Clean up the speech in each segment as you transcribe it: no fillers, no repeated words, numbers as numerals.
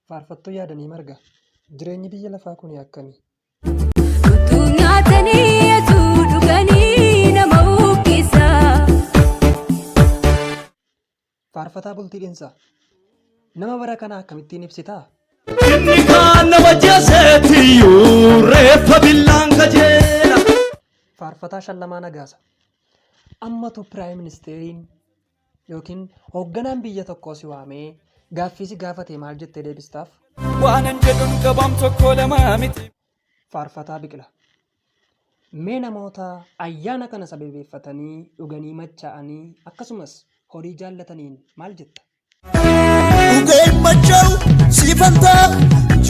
Faarfattuu yaadanii marga. Jireenyi biyya lafaa kun akkamii? Utuu nyaatanii utuu dhuganii nama uffisa. Faarfataa bultii dheensa. Nama bara kana akkamittiin ibsitaa? Inni kaan nama jaaseetiyyuu reeffa billaan kajeela. Faarfataa Shallamaa Nagaasa. Ammatu Piraayim Ministeeriin yookiin hoogganaan biyya tokkoo si waamee gaaffii si gaafate maal jettee deebistaaf? Waanan jedhuun qabaam tokko lamaa miti. Faarfataa Biqila. Mee namoota ayyaana kana sababeeffatanii dhuganii machaa'anii akkasumas horii jaallataniin maal jetta? Dhugee machaa'u siifantaa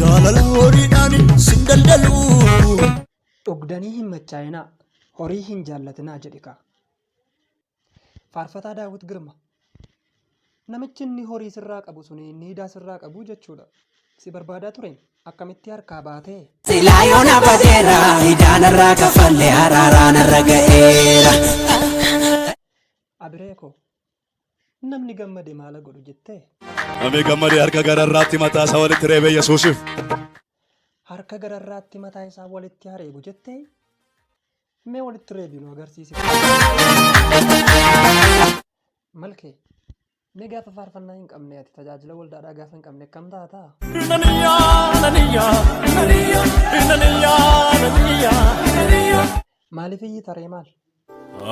jaalala horiidhaan sin daldalu. Dhugdanii hin machaa'inaa horii hin jaallatinaa jedhe kaa. Faarfataa Daawit Girma. Namichi inni horii sirraa qabu suni niidaa sirraa qabu jechuudha. Si barbaadaa ture akkamitti harkaa baatee? Silaa yoona badeera idaanarraa kafallee araaraanarra ga'eera. Abireeko. Namni gammade maala godhu jettee? Namni gammade harka gararraatti mataa isaa walitti reebee Yesuusiif. Harka gararraatti mataa isaa walitti hareebu jettee? Mee walitti reebinu agarsiisi. Malkee. Mee gaafa faarfannaa hin qabne ati tajaajila waldaadhaa gaafa hin qabne akkam taataa? Maaliif iyyi taree maal?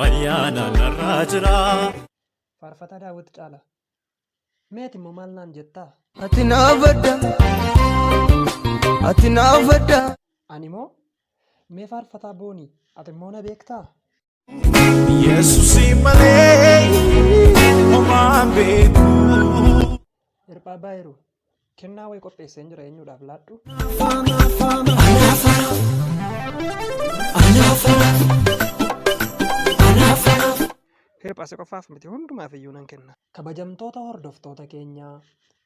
Ayyaana narraa jira. Faarfataa Daawit Caala. Meeti immoo maal naan jettaa? Ati naaf adda. Ani moo? Mee faarfataa Boonii ati immoo na beektaa? Yesuusii malee homaan beeku. Hirphaa Baayiru. Kennaa wayii qopheessee jira eenyuudhaaf laadhu? Hirphaa si qofaaf miti hundumaaf iyyuu nan kenna. Kabajamtoota hordoftoota keenyaa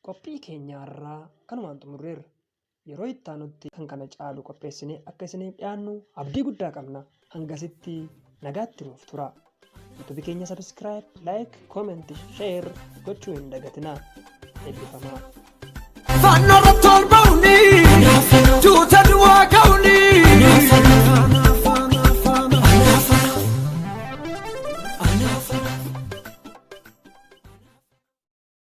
qophii keenyaarraa kanumaan xumurreerra. Yeroo itti aanutti kan kana caalu qopheessinee akka isiniif dhiyaannu abdii guddaa qabna. Hangasitti nagaatti nuuf tura. YouTube keenya subscribe, like, comment, share gochuu hin dagatinaa. Eebbifamaa. Fannoo tolbauni.